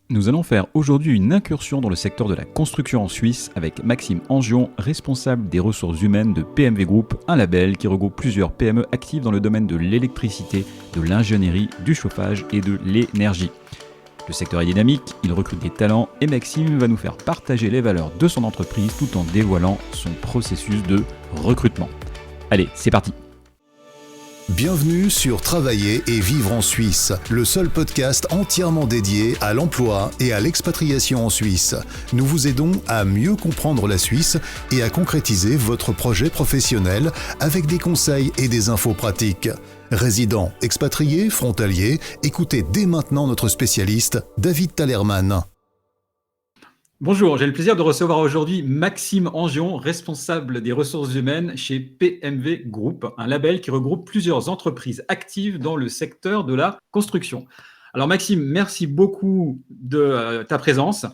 Nous allons faire aujourd'hui une incursion dans le secteur de la construction en Suisse avec Maxime Angion, responsable des ressources humaines de PMV Group, un label qui regroupe plusieurs PME actives dans le domaine de l'électricité, de l'ingénierie, du chauffage et de l'énergie. Le secteur est dynamique, il recrute des talents et Maxime va nous faire partager les valeurs de son entreprise tout en dévoilant son processus de recrutement. Allez, c'est parti! Bienvenue sur Travailler et vivre en Suisse, le seul podcast entièrement dédié à l'emploi et à l'expatriation en Suisse. Nous vous aidons à mieux comprendre la Suisse et à concrétiser votre projet professionnel avec des conseils et des infos pratiques. Résidents, expatriés, frontaliers, écoutez dès maintenant notre spécialiste, David Talerman. Bonjour, j'ai le plaisir de recevoir aujourd'hui Maxime Angion, responsable des ressources humaines chez PMV Group, un label qui regroupe plusieurs entreprises actives dans le secteur de la construction. Alors Maxime, merci beaucoup de ta présence.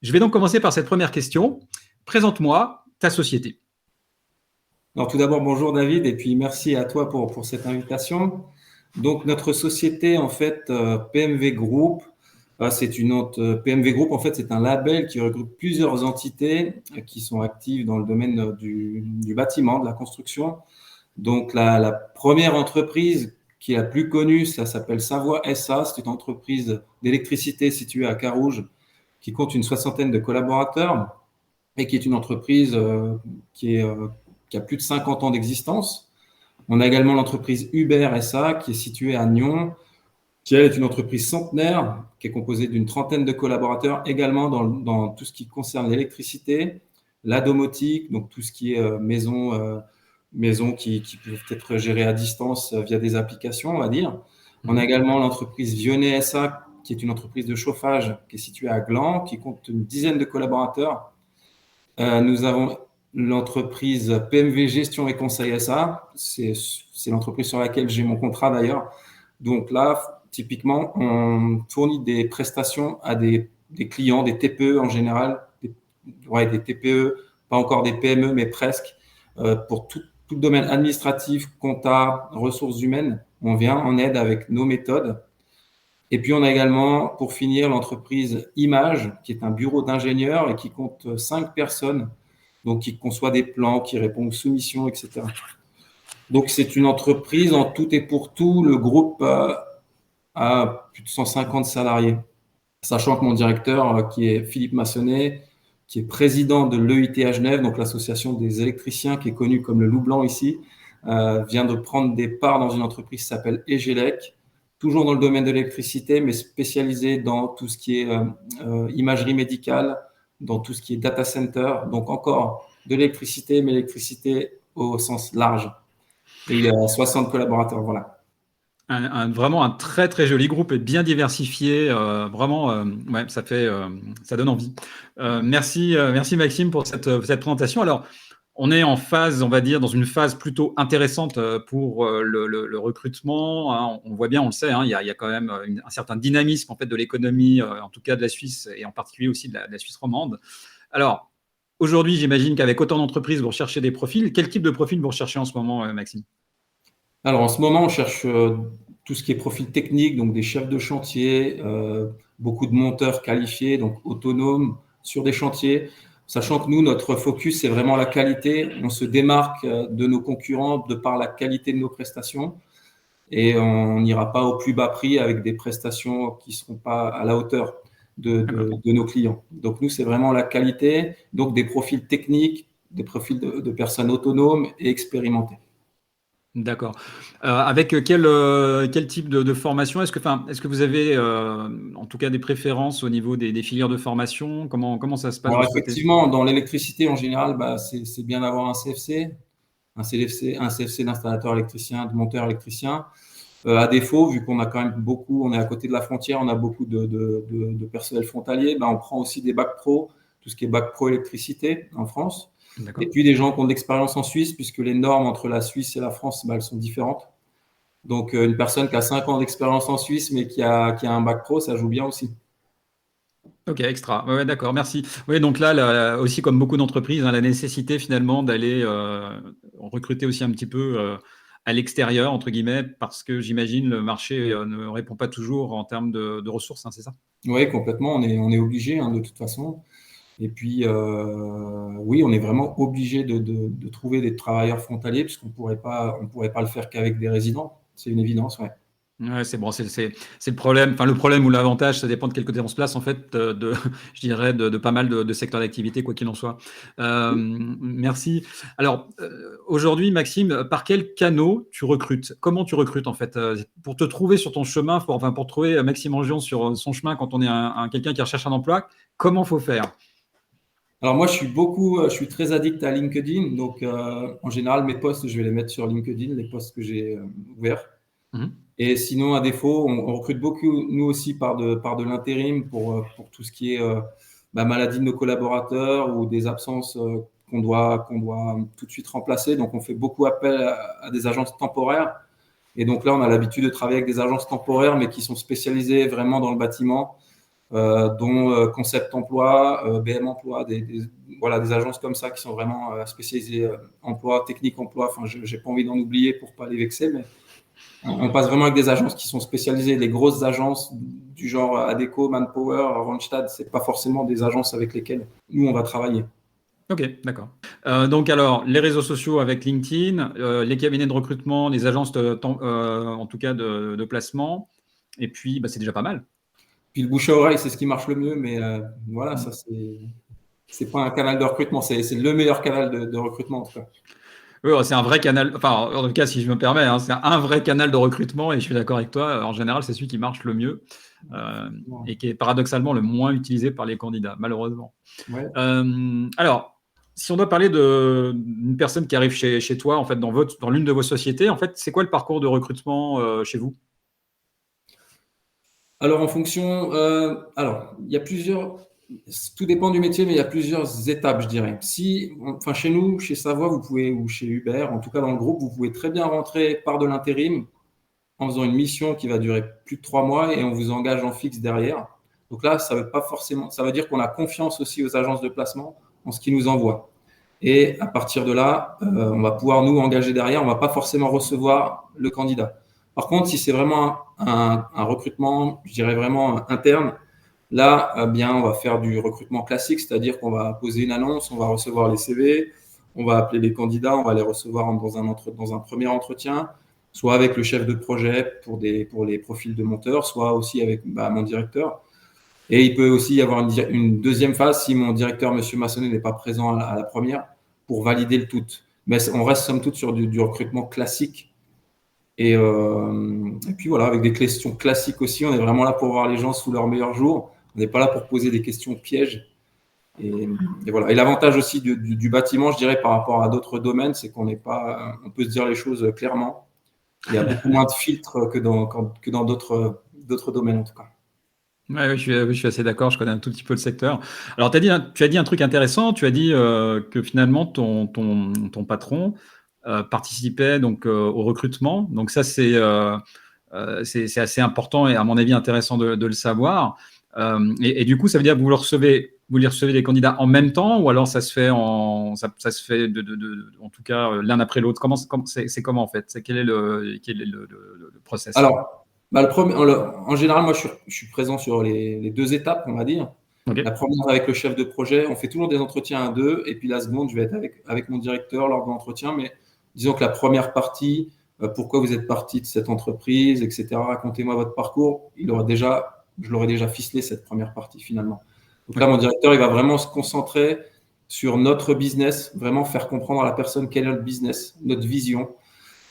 Je vais donc commencer par cette première question. Présente-moi ta société. Alors, tout d'abord, bonjour David, et puis merci à toi pour cette invitation. Donc, notre société, en fait, PMV Group, PMV Group, en fait, c'est un label qui regroupe plusieurs entités qui sont actives dans le domaine du bâtiment, de la construction. Donc, la première entreprise qui est la plus connue, ça s'appelle Savoie SA. C'est une entreprise d'électricité située à Carouge qui compte une soixantaine de collaborateurs et qui est une entreprise qui a plus de 50 ans d'existence. On a également l'entreprise Uber SA qui est située à Nyon, qui est une entreprise centenaire qui est composée d'une trentaine de collaborateurs également dans tout ce qui concerne l'électricité, la domotique, donc tout ce qui est maisons qui peuvent être gérées à distance via des applications, on va dire. On a également l'entreprise Vionnet SA qui est une entreprise de chauffage qui est située à Gland, qui compte une dizaine de collaborateurs. Nous avons l'entreprise PMV Gestion et Conseil SA. C'est l'entreprise sur laquelle j'ai mon contrat d'ailleurs. Donc là, typiquement, on fournit des prestations à des clients, des TPE en général, des TPE, pas encore des PME, mais presque, pour tout le domaine administratif, compta, ressources humaines. On vient en aide avec nos méthodes. Et puis, on a également, pour finir, l'entreprise Image, qui est un bureau d'ingénieurs et qui compte 5 personnes, donc qui conçoit des plans, qui répond aux soumissions, etc. Donc, c'est une entreprise en tout et pour tout. Le groupe a plus de 150 salariés, sachant que mon directeur, qui est Philippe Massonnet, qui est président de l'EIT à Genève, donc l'association des électriciens, qui est connue comme le loup blanc ici, vient de prendre des parts dans une entreprise qui s'appelle Egelec, toujours dans le domaine de l'électricité, mais spécialisée dans tout ce qui est imagerie médicale, dans tout ce qui est data center, donc encore de l'électricité, mais l'électricité au sens large. Et il y a 60 collaborateurs, voilà. Vraiment un très très joli groupe et bien diversifié, vraiment, ouais, ça donne envie. Merci Maxime pour cette présentation. Alors, on est en phase, on va dire, dans une phase plutôt intéressante pour le recrutement, hein. On voit bien, on le sait, hein, il y a quand même un certain dynamisme en fait de l'économie, en tout cas de la Suisse et en particulier aussi de la Suisse romande. Alors, aujourd'hui, j'imagine qu'avec autant d'entreprises, vous recherchez des profils. Quel type de profil vous recherchez en ce moment, Maxime? Alors, en ce moment, on cherche tout ce qui est profil technique, donc des chefs de chantier, beaucoup de monteurs qualifiés, donc autonomes sur des chantiers, sachant que nous, notre focus, c'est vraiment la qualité. On se démarque de nos concurrents de par la qualité de nos prestations et on n'ira pas au plus bas prix avec des prestations qui ne seront pas à la hauteur de nos clients. Donc, nous, c'est vraiment la qualité, donc des profils techniques, des profils de personnes autonomes et expérimentées. D'accord. Avec quel type de formation? Est-ce que vous avez en tout cas des préférences au niveau des filières de formation? Comment ça se passe de Alors, ce côté? effectivement, dans l'électricité en général, c'est bien d'avoir un CFC, un CFC d'installateur électricien, de monteur électricien. À défaut, vu qu'on a quand même beaucoup, on est à côté de la frontière, on a beaucoup de personnel frontalier, on prend aussi des bacs pro, tout ce qui est bac pro électricité en France. D'accord. Et puis des gens qui ont de l'expérience en Suisse, puisque les normes entre la Suisse et la France, elles sont différentes. Donc, une personne qui a 5 ans d'expérience en Suisse, mais qui a un bac pro, ça joue bien aussi. Ok, extra. Ouais, d'accord, merci. Oui, donc là, aussi comme beaucoup d'entreprises, hein, la nécessité finalement d'aller recruter aussi un petit peu à l'extérieur, entre guillemets, parce que j'imagine le marché ne répond pas toujours en termes de ressources, hein, c'est ça? Oui, complètement. On est obligé, de toute façon. Et puis, oui, on est vraiment obligé de trouver des travailleurs frontaliers puisqu'on on pourrait pas le faire qu'avec des résidents. C'est une évidence, ouais. Ouais, c'est bon, c'est le problème. Enfin, le problème ou l'avantage, ça dépend de quel côté on se place, en fait, je dirais, de pas mal de secteurs d'activité, quoi qu'il en soit. Merci. Alors, aujourd'hui, Maxime, par quels canaux tu recrutes? Comment tu recrutes, en fait? Pour te trouver sur ton chemin, pour trouver Maxime Angion sur son chemin quand on est quelqu'un qui recherche un emploi, comment faut faire? Alors moi, je suis très addict à LinkedIn. Donc, en général, mes posts, je vais les mettre sur LinkedIn, les posts que j'ai ouverts. Mhm. Et sinon, à défaut, on recrute beaucoup, nous aussi, par de l'intérim pour tout ce qui est maladie de nos collaborateurs ou des absences qu'on doit tout de suite remplacer. Donc, on fait beaucoup appel à des agences temporaires. Et donc là, on a l'habitude de travailler avec des agences temporaires, mais qui sont spécialisées vraiment dans le bâtiment, dont Concept Emploi, BM Emploi, voilà, des agences comme ça qui sont vraiment spécialisées emploi, technique emploi. Enfin, je n'ai pas envie d'en oublier pour pas les vexer, mais on passe vraiment avec des agences qui sont spécialisées. Les grosses agences du genre Adecco, Manpower, Randstad, c'est pas forcément des agences avec lesquelles nous, on va travailler. Ok, d'accord. Donc alors, les réseaux sociaux avec LinkedIn, les cabinets de recrutement, les agences en tout cas de placement, et puis c'est déjà pas mal. Puis le bouche à oreille, c'est ce qui marche le mieux, mais voilà, ça c'est pas un canal de recrutement, c'est le meilleur canal de recrutement en tout cas. Oui, c'est un vrai canal, enfin en tout cas si je me permets, hein, c'est un vrai canal de recrutement et je suis d'accord avec toi, en général c'est celui qui marche le mieux et qui est paradoxalement le moins utilisé par les candidats, malheureusement. Ouais. Alors, si on doit parler d'une personne qui arrive chez toi, en fait, dans l'une de vos sociétés, en fait, c'est quoi le parcours de recrutement chez vous? Alors en fonction, alors il y a tout dépend du métier, mais il y a plusieurs étapes, je dirais. Enfin chez nous, chez Savoie, vous pouvez, ou chez Uber, en tout cas dans le groupe, vous pouvez très bien rentrer par de l'intérim en faisant une mission qui va durer plus de 3 mois et on vous engage en fixe derrière. Donc là, ça veut pas forcément, ça veut dire qu'on a confiance aussi aux agences de placement en ce qu'ils nous envoient. Et à partir de là, on va pouvoir nous engager derrière. On va pas forcément recevoir le candidat. Par contre, si c'est vraiment un recrutement, je dirais vraiment interne, là, bien, on va faire du recrutement classique, c'est-à-dire qu'on va poser une annonce, on va recevoir les CV, on va appeler les candidats, on va les recevoir dans un premier entretien, soit avec le chef de projet pour les profils de monteurs, soit aussi avec mon directeur. Et il peut aussi y avoir une deuxième phase si mon directeur, M. Massonnet, n'est pas présent à la première pour valider le tout. Mais on reste somme toute sur du recrutement classique. Et puis voilà, avec des questions classiques aussi, on est vraiment là pour voir les gens sous leur meilleur jour. On n'est pas là pour poser des questions pièges. Et voilà. Et l'avantage aussi du bâtiment, je dirais, par rapport à d'autres domaines, c'est qu'on n'est pas, on peut se dire les choses clairement. Il y a beaucoup moins de filtres que dans d'autres domaines, en tout cas. Ouais, oui, je suis assez d'accord, je connais un tout petit peu le secteur. Alors, tu as dit un truc intéressant, tu as dit que finalement, ton patron participait donc au recrutement. Donc ça, c'est assez important et à mon avis intéressant de le savoir. Et du coup, ça veut dire que vous les recevez les candidats en même temps ou alors ça se fait ça se fait en tout cas l'un après l'autre. C'est comment en fait? Quel est le process? Alors, en général, moi, je suis présent sur les deux étapes, on va dire. Ok. La première avec le chef de projet, on fait toujours des entretiens à deux, et puis la seconde, je vais être avec mon directeur lors de l'entretien. Mais disons que la première partie, pourquoi vous êtes parti de cette entreprise, etc. Racontez-moi votre parcours. Je l'aurais déjà ficelé cette première partie finalement. Donc là, mon directeur, il va vraiment se concentrer sur notre business, vraiment faire comprendre à la personne quel est notre business, notre vision.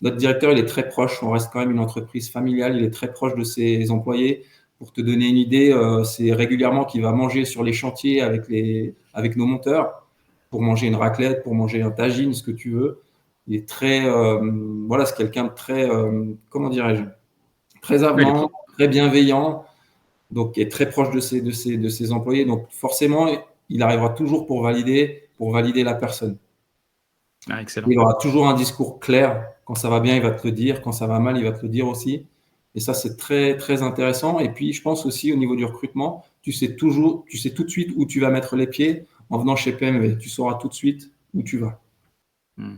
Notre directeur, il est très proche. On reste quand même une entreprise familiale. Il est très proche de ses employés. Pour te donner une idée, c'est régulièrement qu'il va manger sur les chantiers avec nos monteurs pour manger une raclette, pour manger un tagine, ce que tu veux. Il est voilà, c'est quelqu'un de très, comment dirais-je, très Oui, avenant, très bienveillant, donc qui est très proche de ses employés. Donc forcément, il arrivera toujours pour valider la personne. excellent. Il aura toujours un discours clair. Quand ça va bien, il va te le dire. Quand ça va mal, il va te le dire aussi. Et ça, c'est très, très intéressant. Et puis, je pense aussi au niveau du recrutement, tu sais tout de suite où tu vas mettre les pieds en venant chez PMV. Tu sauras tout de suite où tu vas. Hmm.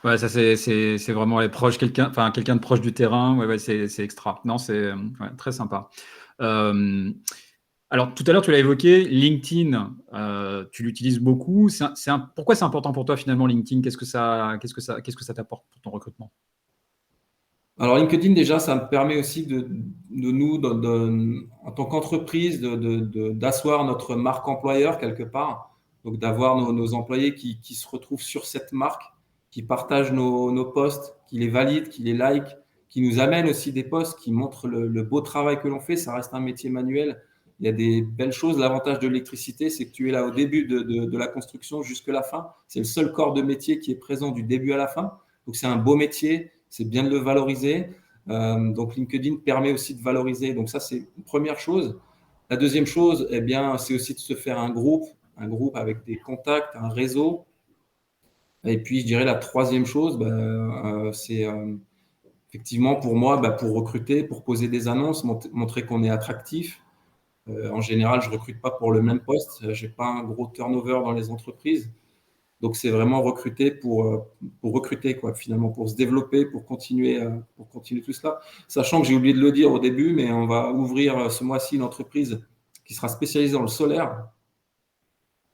Ouais, ça c'est vraiment les proches, quelqu'un de proche du terrain. Ouais, c'est extra. Non, c'est ouais, très sympa. Alors tout à l'heure tu l'as évoqué, LinkedIn, tu l'utilises beaucoup. Pourquoi c'est important pour toi finalement LinkedIn? Qu'est-ce que ça t'apporte pour ton recrutement? Alors LinkedIn, déjà, ça me permet aussi de nous, en tant qu'entreprise, d'asseoir notre marque employeur quelque part. Donc d'avoir nos employés qui se retrouvent sur cette marque, qui partagent nos posts, qui les valident, qui les likent, qui nous amènent aussi des posts qui montrent le beau travail que l'on fait. Ça reste un métier manuel. Il y a des belles choses. L'avantage de l'électricité, c'est que tu es là au début de la construction jusqu'à la fin. C'est le seul corps de métier qui est présent du début à la fin. Donc c'est un beau métier. C'est bien de le valoriser. Donc LinkedIn permet aussi de valoriser. Donc ça, c'est une première chose. La deuxième chose, eh bien, c'est aussi de se faire un groupe avec des contacts, un réseau. Et puis, je dirais la troisième chose, c'est effectivement pour moi, pour recruter, pour poser des annonces, montrer qu'on est attractif. En général, je ne recrute pas pour le même poste. Je n'ai pas un gros turnover dans les entreprises. Donc, c'est vraiment recruter pour recruter, quoi, finalement, pour se développer, pour continuer tout cela. Sachant que j'ai oublié de le dire au début, mais on va ouvrir ce mois-ci une entreprise qui sera spécialisée dans le solaire,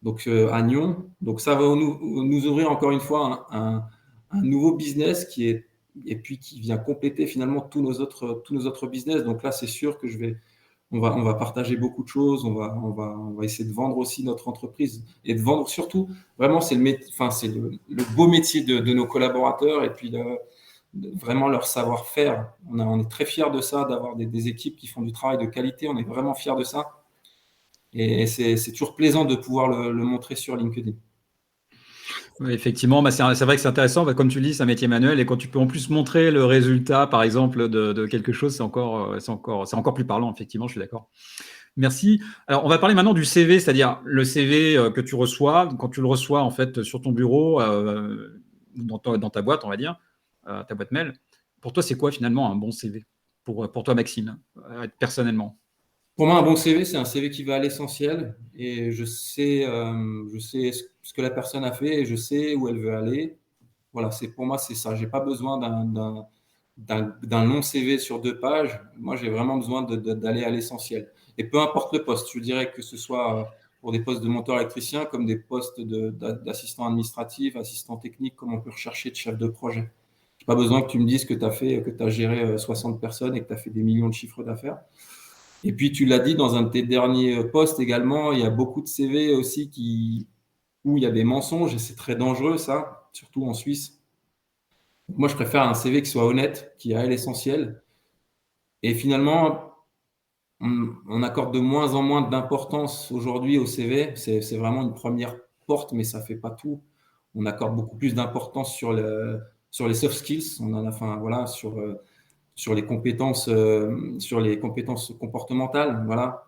donc à Nyon. Donc, ça va nous ouvrir encore une fois un nouveau business et puis qui vient compléter finalement tous nos autres business. Donc là, c'est sûr que on va partager beaucoup de choses. On va essayer de vendre aussi notre entreprise et de vendre surtout. Vraiment, c'est le beau métier de nos collaborateurs et puis vraiment leur savoir-faire. On est très fiers de ça, d'avoir des équipes qui font du travail de qualité. On est vraiment fiers de ça. Et c'est toujours plaisant de pouvoir le montrer sur LinkedIn. Oui, effectivement, c'est vrai que c'est intéressant. Comme tu le dis, c'est un métier manuel et quand tu peux en plus montrer le résultat, par exemple, de quelque chose, c'est encore plus parlant. Effectivement, je suis d'accord. Merci. Alors, on va parler maintenant du CV, c'est-à-dire le CV que tu reçois. Quand tu le reçois en fait sur ton bureau, dans ta boîte, on va dire, ta boîte mail. Pour toi, c'est quoi finalement un bon CV pour toi, Maxime, personnellement? Pour moi, un bon CV, c'est un CV qui va à l'essentiel et je sais ce que la personne a fait et je sais où elle veut aller. Voilà, pour moi, c'est ça. J'ai pas besoin d'un long CV sur 2 pages. Moi, j'ai vraiment besoin d'aller à l'essentiel. Et peu importe le poste, je dirais que ce soit pour des postes de monteur électricien comme des postes d'assistant administratif, assistant technique, comme on peut rechercher de chef de projet. J'ai pas besoin que tu me dises que tu as géré 60 personnes et que tu as fait des millions de chiffres d'affaires. Et puis, tu l'as dit dans un de tes derniers posts également, il y a beaucoup de CV aussi où il y a des mensonges et c'est très dangereux, ça, surtout en Suisse. Moi, je préfère un CV qui soit honnête, qui aille l'essentiel. Et finalement, on accorde de moins en moins d'importance aujourd'hui au CV. C'est vraiment une première porte, mais ça ne fait pas tout. On accorde beaucoup plus d'importance sur les soft skills. On en a, enfin, voilà, sur les compétences comportementales, voilà.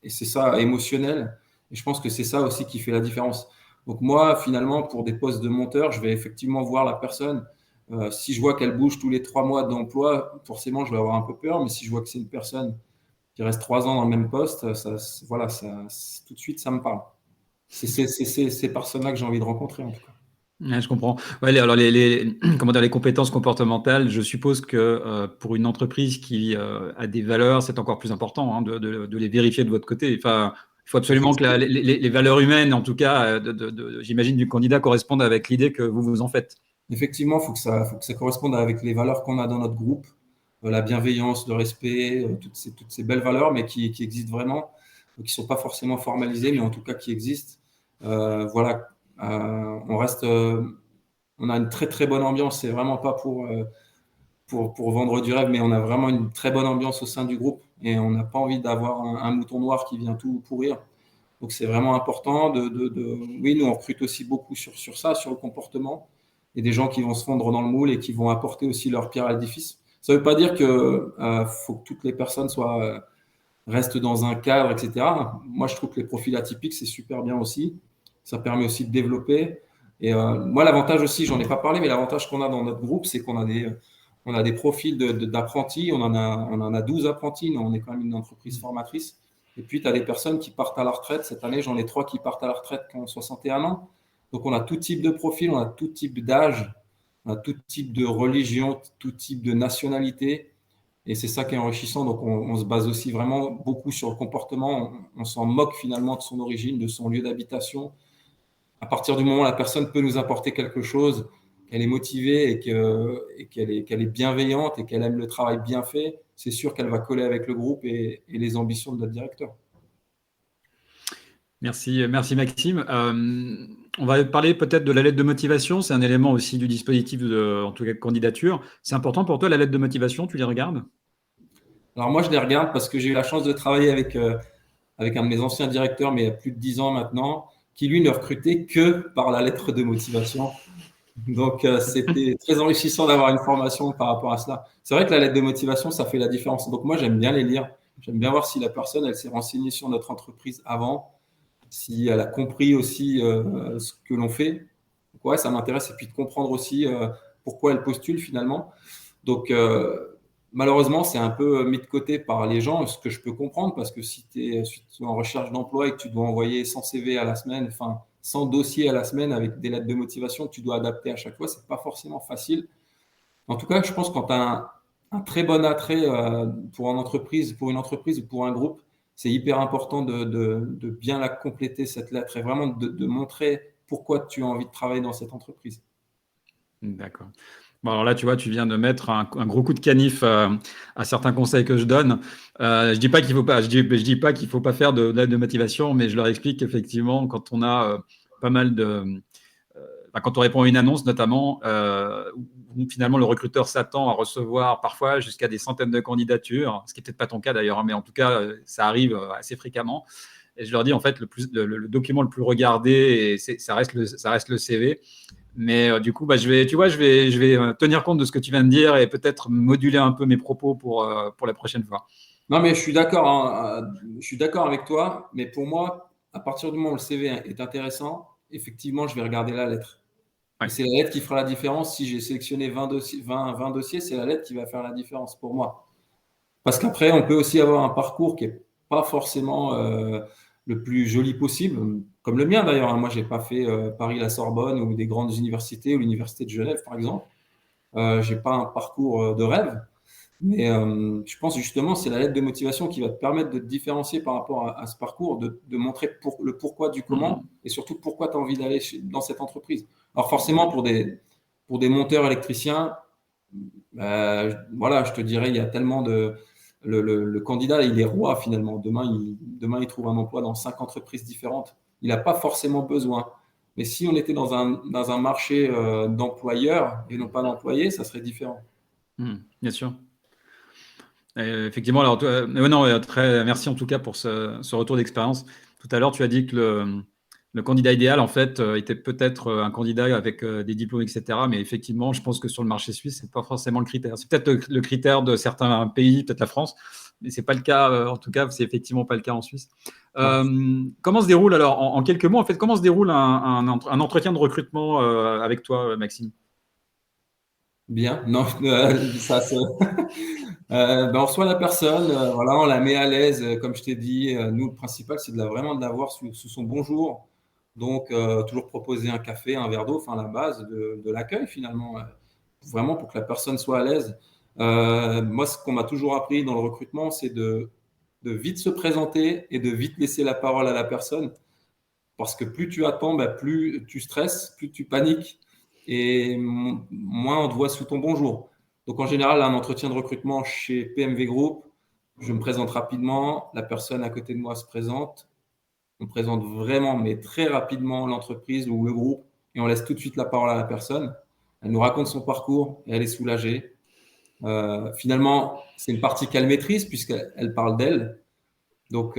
Et c'est ça, émotionnel. Et je pense que c'est ça aussi qui fait la différence. Donc moi, finalement, pour des postes de monteur, je vais effectivement voir la personne. Si je vois qu'elle bouge tous les 3 mois d'emploi, forcément, je vais avoir un peu peur. Mais si je vois que c'est une personne qui reste 3 ans dans le même poste, voilà, tout de suite, ça me parle. C'est ces personnes-là que j'ai envie de rencontrer, en tout cas. Ouais, je comprends. Ouais, alors comment dire, les compétences comportementales, je suppose que pour une entreprise qui a des valeurs, c'est encore plus important hein, de les vérifier de votre côté. Enfin, il faut absolument que les valeurs humaines, en tout cas, j'imagine, du candidat correspondent avec l'idée que vous en faites. Effectivement, faut que ça corresponde avec les valeurs qu'on a dans notre groupe, la bienveillance, le respect, toutes ces belles valeurs, mais qui existent vraiment, qui ne sont pas forcément formalisées, mais en tout cas qui existent. Voilà, on a une très très bonne ambiance. C'est vraiment pas pour vendre du rêve, mais on a vraiment une très bonne ambiance au sein du groupe et on n'a pas envie d'avoir un mouton noir qui vient tout pourrir. Donc c'est vraiment important oui, nous on recrute aussi beaucoup sur ça, sur le comportement et des gens qui vont se fondre dans le moule et qui vont apporter aussi leur pierre à l'édifice. Ça ne veut pas dire que faut que toutes les personnes restent dans un cadre, etc. Moi, je trouve que les profils atypiques, c'est super bien aussi. Ça permet aussi de développer. Et moi, l'avantage aussi, j'en ai pas parlé, mais l'avantage qu'on a dans notre groupe, c'est qu'on a des profils d'apprentis. On en a 12 apprentis. On est quand même une entreprise formatrice. Et puis, tu as des personnes qui partent à la retraite. Cette année, j'en ai 3 qui partent à la retraite qui ont 61 ans. Donc, on a tout type de profil, on a tout type d'âge, on a tout type de religion, tout type de nationalité. Et c'est ça qui est enrichissant. Donc, on se base aussi vraiment beaucoup sur le comportement. On s'en moque finalement de son origine, de son lieu d'habitation. À partir du moment où la personne peut nous apporter quelque chose, qu'elle est motivée et qu'elle est bienveillante et qu'elle aime le travail bien fait, c'est sûr qu'elle va coller avec le groupe et les ambitions de notre directeur. Merci, merci Maxime. On va parler peut-être de la lettre de motivation. C'est un élément aussi du dispositif en tout cas de candidature. C'est important pour toi la lettre de motivation, tu les regardes? Alors moi, je les regarde parce que j'ai eu la chance de travailler avec un de mes anciens directeurs, mais il y a plus de 10 ans maintenant, qui lui ne recrutait que par la lettre de motivation. Donc, c'était très enrichissant d'avoir une formation par rapport à cela. C'est vrai que la lettre de motivation, ça fait la différence. Donc, moi, j'aime bien les lire. J'aime bien voir si la personne, elle s'est renseignée sur notre entreprise avant, si elle a compris aussi ce que l'on fait. Donc, ouais, ça m'intéresse. Et puis de comprendre aussi pourquoi elle postule finalement. Donc, malheureusement, c'est un peu mis de côté par les gens, ce que je peux comprendre, parce que si tu es en recherche d'emploi et que tu dois envoyer 100 CV à la semaine, enfin 100 dossiers à la semaine avec des lettres de motivation que tu dois adapter à chaque fois, c'est pas forcément facile. En tout cas, je pense que quand tu as un très bon attrait pour une entreprise ou pour un groupe, c'est hyper important de bien la compléter, cette lettre, et vraiment de montrer pourquoi tu as envie de travailler dans cette entreprise. D'accord. Bon, alors là, tu vois, tu viens de mettre un gros coup de canif à certains conseils que je donne. Je dis pas qu'il faut pas, je dis pas qu'il faut pas faire de lettre de motivation, mais je leur explique qu'effectivement, quand on a pas mal de, quand on répond à une annonce, notamment, où finalement le recruteur s'attend à recevoir parfois jusqu'à des centaines de candidatures, ce qui n'est peut-être pas ton cas d'ailleurs, hein, mais en tout cas, ça arrive assez fréquemment. Et je leur dis, en fait, le document le plus regardé, ça reste le CV. Mais du coup, je vais tenir compte de ce que tu viens de dire et peut-être moduler un peu mes propos pour la prochaine fois. Non, mais je suis d'accord, hein, je suis d'accord avec toi, mais pour moi, à partir du moment où le CV est intéressant, effectivement, je vais regarder la lettre. Et Ouais. c'est la lettre qui fera la différence. Si j'ai sélectionné 20 dossiers, c'est la lettre qui va faire la différence pour moi. Parce qu'après, on peut aussi avoir un parcours qui n'est pas forcément le plus joli possible, comme le mien d'ailleurs, hein. Moi, je n'ai pas fait Paris-La Sorbonne ou des grandes universités ou l'Université de Genève, par exemple. Je n'ai pas un parcours de rêve. Mais je pense justement c'est la lettre de motivation qui va te permettre de te différencier par rapport à ce parcours, de montrer le pourquoi du comment et surtout pourquoi tu as envie d'aller dans cette entreprise. Alors forcément, pour des monteurs électriciens, voilà, je te dirais, il y a tellement de… Le candidat, il est roi finalement. Demain, il trouve un emploi dans 5 entreprises différentes. Il n'a pas forcément besoin. Mais si on était dans un marché d'employeurs et non pas d'employés, ça serait différent. Bien sûr. Effectivement, alors, non, merci en tout cas pour ce retour d'expérience. Tout à l'heure, tu as dit que le candidat idéal, en fait, était peut-être un candidat avec des diplômes, etc. Mais effectivement, je pense que sur le marché suisse, ce n'est pas forcément le critère. C'est peut-être le critère de certains pays, peut-être la France, mais ce n'est pas le cas, en tout cas, c'est effectivement pas le cas en Suisse. Comment se déroule, alors, en quelques mots, en fait, comment se déroule un entretien de recrutement avec toi, Maxime? Bien, non, on reçoit la personne, voilà, on la met à l'aise, comme je t'ai dit. Nous, le principal, c'est vraiment de la voir sous son bonjour. Donc, toujours proposer un café, un verre d'eau, enfin la base de l'accueil finalement, vraiment pour que la personne soit à l'aise. Moi, ce qu'on m'a toujours appris dans le recrutement, c'est de vite se présenter et de vite laisser la parole à la personne. Parce que plus tu attends, plus tu stresses, plus tu paniques et moins on te voit sous ton bonjour. Donc en général, un entretien de recrutement chez PMV Group, je me présente rapidement, la personne à côté de moi se présente, on présente vraiment, mais très rapidement l'entreprise ou le groupe et on laisse tout de suite la parole à la personne. Elle nous raconte son parcours et elle est soulagée. Finalement, c'est une partie qu'elle maîtrise puisqu'elle parle d'elle. Donc,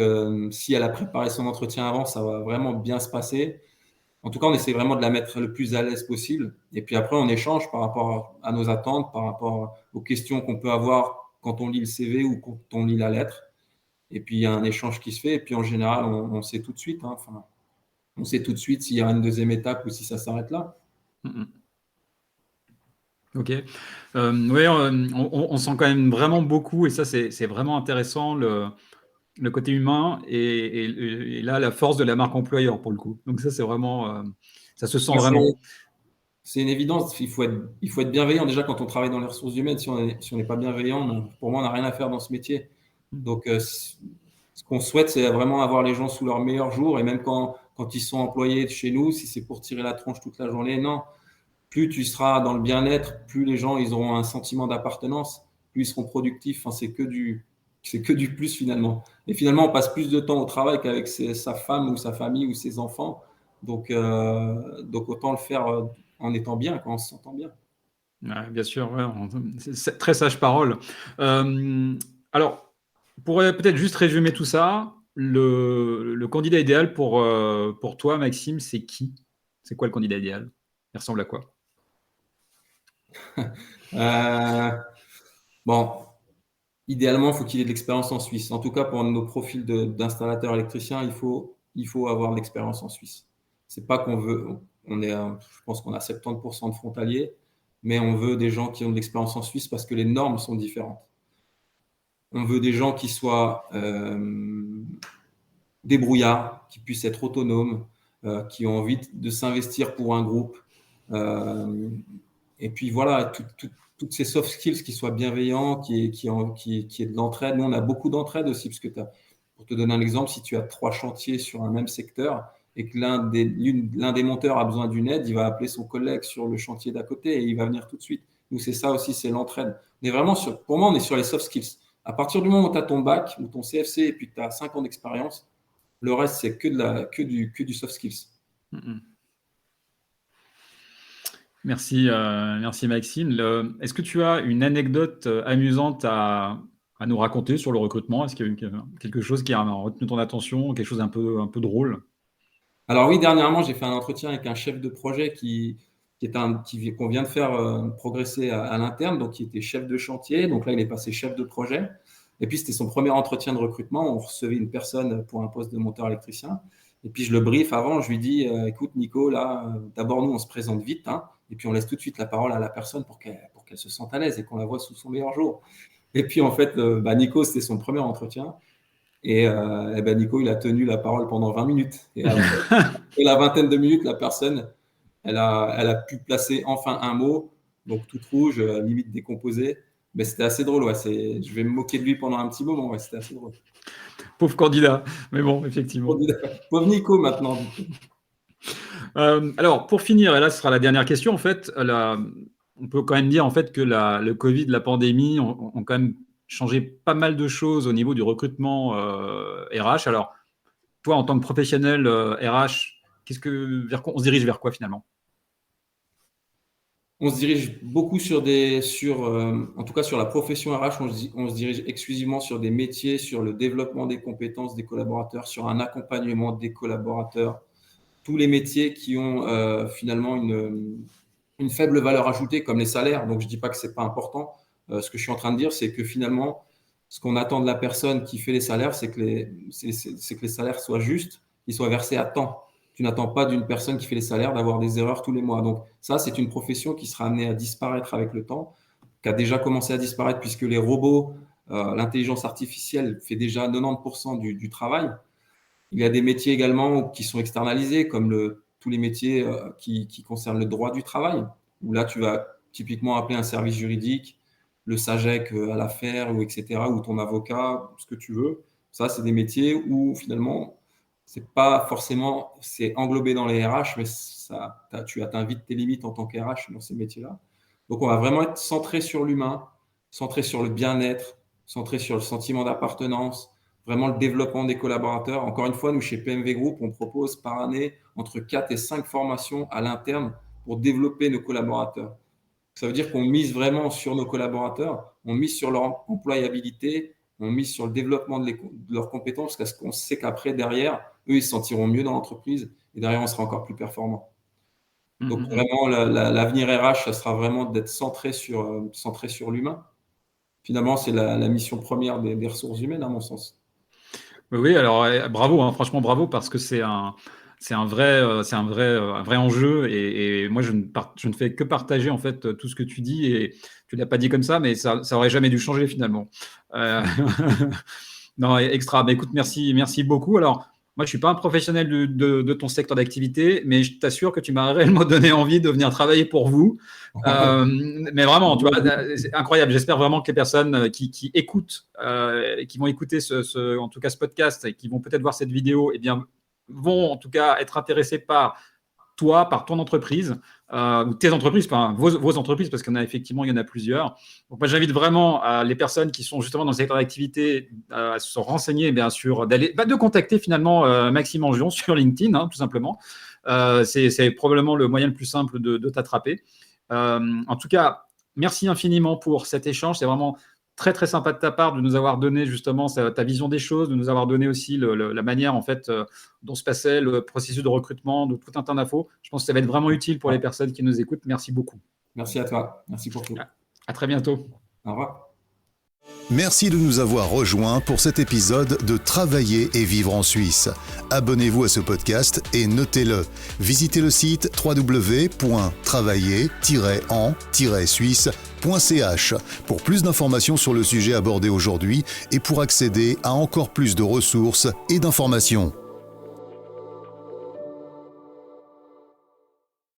si elle a préparé son entretien avant, ça va vraiment bien se passer. En tout cas, on essaie vraiment de la mettre le plus à l'aise possible. Et puis après, on échange par rapport à nos attentes, par rapport aux questions qu'on peut avoir quand on lit le CV ou quand on lit la lettre. Et puis, il y a un échange qui se fait. Et puis, en général, on sait tout de suite, hein. Enfin, on sait tout de suite s'il y a une deuxième étape ou si ça s'arrête là. Ok. Oui, on sent quand même vraiment beaucoup, et ça, c'est vraiment intéressant, le côté humain et là, la force de la marque employeur, pour le coup. Donc ça, c'est Ça se sent vraiment. C'est une évidence. Il faut être bienveillant. Déjà, quand on travaille dans les ressources humaines, si on n'est pas bienveillant, pour moi, on n'a rien à faire dans ce métier. Donc, ce qu'on souhaite, c'est vraiment avoir les gens sous leur meilleur jour. Et même quand ils sont employés chez nous, si c'est pour tirer la tronche toute la journée, non. Plus tu seras dans le bien-être, plus les gens ils auront un sentiment d'appartenance, plus ils seront productifs. Enfin, c'est que du plus finalement. Et finalement, on passe plus de temps au travail qu'avec sa femme ou sa famille ou ses enfants. Donc autant le faire en étant bien, quand on se sentant bien. Ouais, bien sûr, ouais, c'est très sage parole. Alors, pour peut-être juste résumer tout ça, le candidat idéal pour toi, Maxime, c'est qui? C'est quoi le candidat idéal? Il ressemble à quoi? Bon, idéalement, il faut qu'il ait de l'expérience en Suisse. En tout cas, pour nos profils d'installateurs électriciens, il faut avoir de l'expérience en Suisse. C'est pas qu'on veut, je pense qu'on a 70% de frontaliers, mais on veut des gens qui ont de l'expérience en Suisse parce que les normes sont différentes. On veut des gens qui soient débrouillards, qui puissent être autonomes, qui ont envie de s'investir pour un groupe. Et puis voilà, toutes ces soft skills qui soient bienveillants, qui est de l'entraide. Nous, on a beaucoup d'entraide aussi, parce que pour te donner un exemple, si tu as 3 chantiers sur un même secteur et que l'un des monteurs a besoin d'une aide, il va appeler son collègue sur le chantier d'à côté et il va venir tout de suite. Nous, c'est ça aussi, c'est l'entraide. On est vraiment pour moi, on est sur les soft skills. À partir du moment où tu as ton bac ou ton CFC et puis que tu as 5 ans d'expérience, le reste, c'est que du soft skills. Merci, merci Maxime. Est-ce que tu as une anecdote amusante à nous raconter sur le recrutement? Est-ce qu'il y a eu quelque chose qui a retenu ton attention, quelque chose un peu drôle? Alors oui, dernièrement, j'ai fait un entretien avec un chef de projet qu'on vient de faire progresser à l'interne, donc qui était chef de chantier. Donc là, il est passé chef de projet. Et puis, c'était son premier entretien de recrutement. On recevait une personne pour un poste de monteur électricien. Et puis, je le brief avant. Je lui dis, écoute, Nico, là, d'abord, nous, on se présente vite. Hein, et puis, on laisse tout de suite la parole à la personne pour qu'elle se sente à l'aise et qu'on la voit sous son meilleur jour. Et puis, en fait, Nico, c'était son premier entretien. Et Nico, il a tenu la parole pendant 20 minutes. Et après la vingtaine de minutes, la personne, elle a pu placer enfin un mot, donc toute rouge, limite décomposée. Mais c'était assez drôle. Ouais. Je vais me moquer de lui pendant un petit moment. Ouais, c'était assez drôle. Pauvre candidat, mais bon, effectivement. Pauvre Nico maintenant. Alors, pour finir, et là, ce sera la dernière question, en fait, on peut quand même dire en fait que le Covid, la pandémie ont quand même changé pas mal de choses au niveau du recrutement RH. Alors, toi, en tant que professionnel RH, on se dirige vers quoi finalement? On se dirige beaucoup en tout cas sur la profession RH, on se dirige exclusivement sur des métiers, sur le développement des compétences des collaborateurs, sur un accompagnement des collaborateurs. Tous les métiers qui ont finalement une faible valeur ajoutée, comme les salaires. Donc, je ne dis pas que ce n'est pas important. Ce que je suis en train de dire, c'est que finalement, ce qu'on attend de la personne qui fait les salaires, c'est que les salaires soient justes, qu'ils soient versés à temps. Tu n'attends pas d'une personne qui fait les salaires d'avoir des erreurs tous les mois. Donc, ça, c'est une profession qui sera amenée à disparaître avec le temps, qui a déjà commencé à disparaître puisque les robots, l'intelligence artificielle fait déjà 90% du travail. Il y a des métiers également qui sont externalisés, comme tous les métiers qui concernent le droit du travail, où là, tu vas typiquement appeler un service juridique, le SAGEC à l'affaire, ou etc., ou ton avocat, ce que tu veux. Ça, c'est des métiers où finalement, c'est pas forcément, c'est englobé dans les RH, mais tu atteins vite tes limites en tant qu'RH dans ces métiers-là. Donc, on va vraiment être centré sur l'humain, centré sur le bien-être, centré sur le sentiment d'appartenance, vraiment le développement des collaborateurs. Encore une fois, nous, chez PMV Group, on propose par année entre 4 et 5 formations à l'interne pour développer nos collaborateurs. Ça veut dire qu'on mise vraiment sur nos collaborateurs, on mise sur leur employabilité, on mise sur le développement de leurs compétences parce qu'on sait qu'après, derrière, eux, ils se sentiront mieux dans l'entreprise et derrière, on sera encore plus performant. Donc, vraiment, l'avenir RH, ça sera vraiment d'être centré sur l'humain. Finalement, c'est la mission première des ressources humaines, à mon sens. Oui, alors bravo, hein, franchement bravo, parce que c'est un vrai enjeu, et moi je ne fais que partager en fait tout ce que tu dis, et tu l'as pas dit comme ça, mais ça aurait jamais dû changer finalement. Non, extra. Mais écoute, merci beaucoup. Alors moi, je suis pas un professionnel de ton secteur d'activité, mais je t'assure que tu m'as réellement donné envie de venir travailler pour vous. Mais vraiment, tu vois, c'est incroyable. J'espère vraiment que les personnes qui écoutent, qui vont écouter en tout cas ce podcast et qui vont peut-être voir cette vidéo, eh bien, vont en tout cas être intéressés par toi, par ton entreprise, ou tes entreprises, enfin vos entreprises, parce qu'il y en a plusieurs. Donc moi, j'invite vraiment les personnes qui sont justement dans le secteur d'activité à se renseigner, bien sûr, de contacter finalement Maxime Angion sur LinkedIn, hein, tout simplement. C'est probablement le moyen le plus simple de t'attraper. En tout cas, merci infiniment pour cet échange. C'est vraiment très, très sympa de ta part de nous avoir donné justement ta vision des choses, de nous avoir donné aussi la manière en fait dont se passait le processus de recrutement, de tout un tas d'infos. Je pense que ça va être vraiment utile pour les personnes qui nous écoutent. Merci beaucoup. Merci à toi. Merci pour tout. À très bientôt. Au revoir. Merci de nous avoir rejoints pour cet épisode de Travailler et vivre en Suisse. Abonnez-vous à ce podcast et notez-le. Visitez le site www.travailler-en-suisse.ch pour plus d'informations sur le sujet abordé aujourd'hui et pour accéder à encore plus de ressources et d'informations.